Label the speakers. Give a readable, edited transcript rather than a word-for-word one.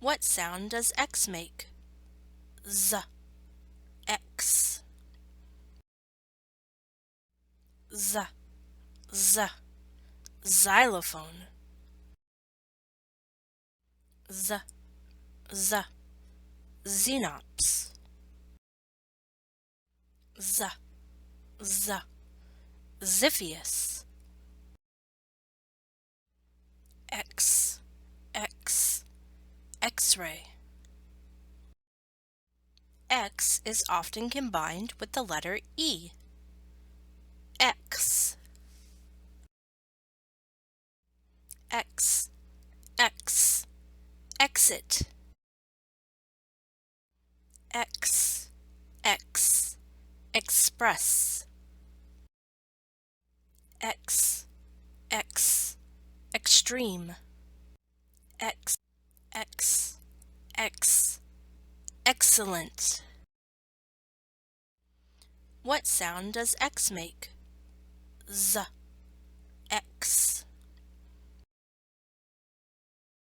Speaker 1: What sound does X make? Z, X. Z, Z, xylophone. Z, Z, xenops. Z, Z, xiphias. X, X, X-ray. X is often combined with the letter E. X, X, X, exit. X, X, express. X, X, extreme. X, X, X, excellent. What sound does X make? Z, X.